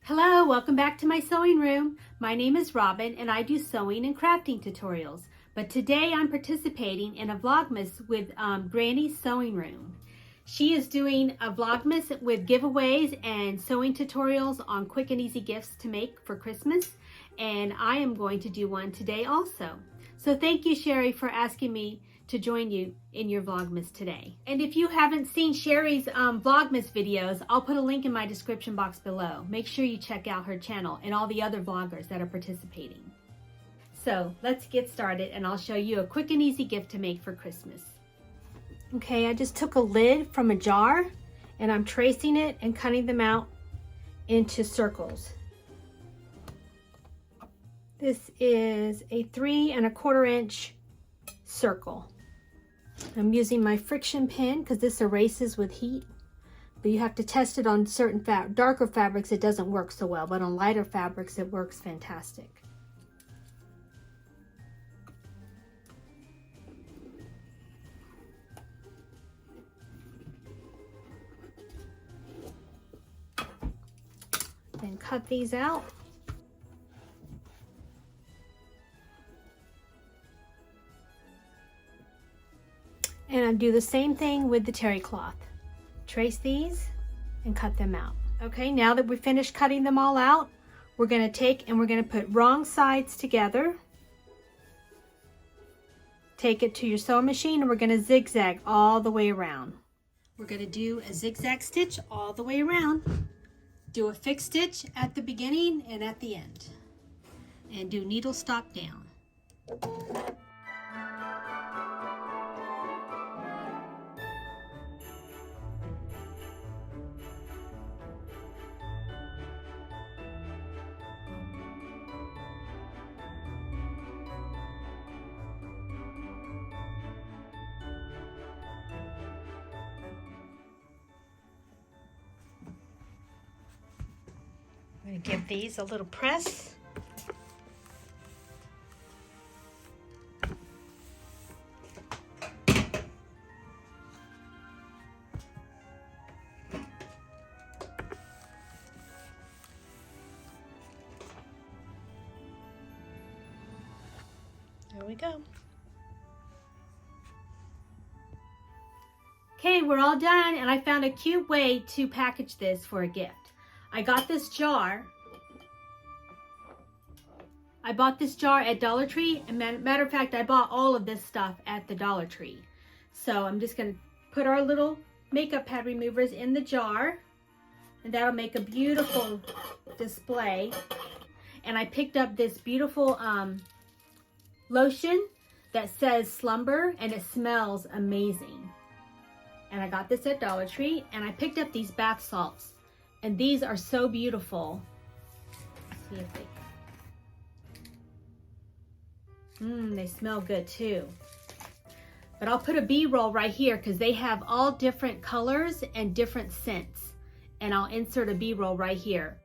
Hello, welcome back to my sewing room. My name is Robyn and I do sewing and crafting tutorials. But today I'm participating in a Vlogmas with Granny's Sewing Room. She is doing a Vlogmas with giveaways and sewing tutorials on quick and easy gifts to make for Christmas. And I am going to do one today also. So thank you, Sherry, for asking me to join you in your Vlogmas today. And if you haven't seen Sherry's Vlogmas videos, I'll put a link in my description box below. Make sure you check out her channel and all the other vloggers that are participating. So let's get started and I'll show you a quick and easy gift to make for Christmas. Okay, I just took a lid from a jar and I'm tracing it and cutting them out into circles. This is a 3 1/4 inch circle. I'm using my friction pin because this erases with heat, but you have to test it on certain darker fabrics. It doesn't work so well, but on lighter fabrics it works fantastic. Then cut these out. And I do the same thing with the terry cloth. Trace these and cut them out. Okay, now that we finished cutting them all out, we're going to take and we're going to put wrong sides together. Take it to your sewing machine and we're going to zigzag all the way around. We're going to do a zigzag stitch all the way around. Do a fixed stitch at the beginning and at the end. And do needle stop down. I'm going to give these a little press. There we go. Okay, we're all done and I found a cute way to package this for a gift. I got this jar. I bought this jar at Dollar Tree. And matter of fact, I bought all of this stuff at the Dollar Tree. So I'm just going to put our little makeup pad removers in the jar. And that'll make a beautiful display. And I picked up this beautiful lotion that says Slumber. And it smells amazing. And I got this at Dollar Tree. And I picked up these bath salts. And these are so beautiful. Let's see if they smell good too. But I'll put a B-roll right here because they have all different colors and different scents. And I'll insert a B-roll right here.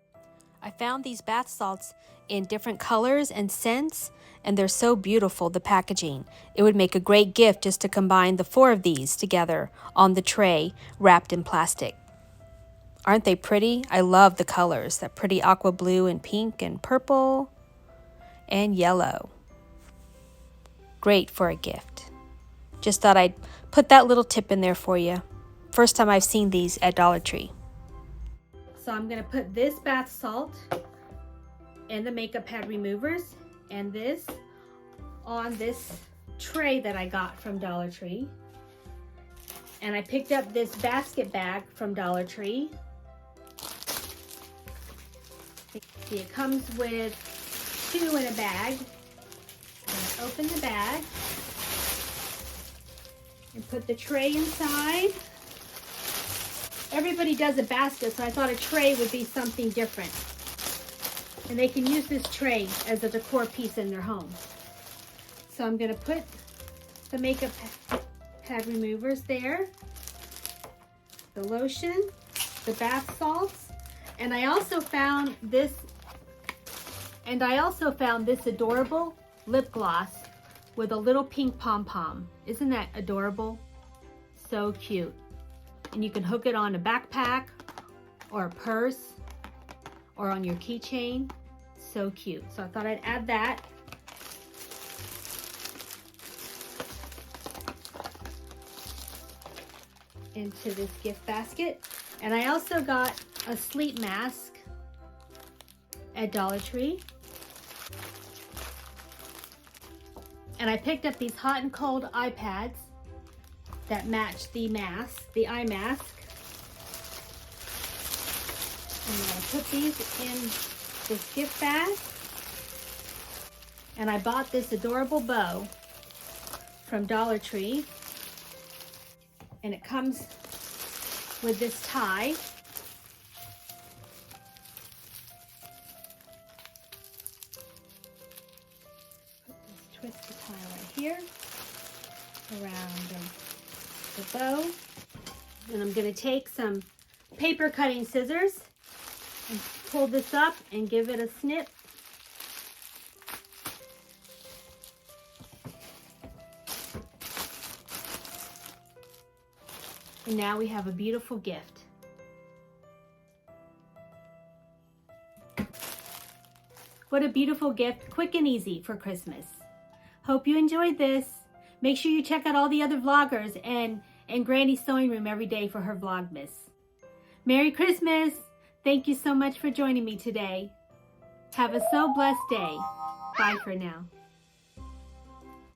I found these bath salts in different colors and scents, and they're so beautiful, the packaging. It would make a great gift just to combine the 4 of these together on the tray wrapped in plastic. Aren't they pretty? I love the colors, that pretty aqua blue and pink and purple and yellow. Great for a gift. Just thought I'd put that little tip in there for you. First time I've seen these at Dollar Tree. So I'm going to put this bath salt and the makeup pad removers and this on this tray that I got from Dollar Tree. And I picked up this basket bag from Dollar Tree. See, it comes with 2 in a bag. I'm gonna open the bag and put the tray inside. Everybody does a basket, so I thought a tray would be something different. And they can use this tray as a decor piece in their home. So I'm gonna put the makeup pad removers there, the lotion, the bath salts, and I also found this adorable lip gloss with a little pink pom-pom. Isn't that adorable? So cute. And you can hook it on a backpack or a purse or on your keychain. So cute. So I thought I'd add that. Into this gift basket. And I also got a sleep mask at Dollar Tree. And I picked up these hot and cold eye pads that match the mask, the eye mask. And I'm gonna put these in this gift bag. And I bought this adorable bow from Dollar Tree. And it comes with this tie. Twist the tie right here around the bow. And I'm going to take some paper cutting scissors and pull this up and give it a snip. And now we have a beautiful gift. What a beautiful gift, quick and easy for Christmas. Hope you enjoyed this. Make sure you check out all the other vloggers and Granny's Sewing Room every day for her Vlogmas. Merry Christmas! Thank you so much for joining me today. Have a so blessed day. Bye for now.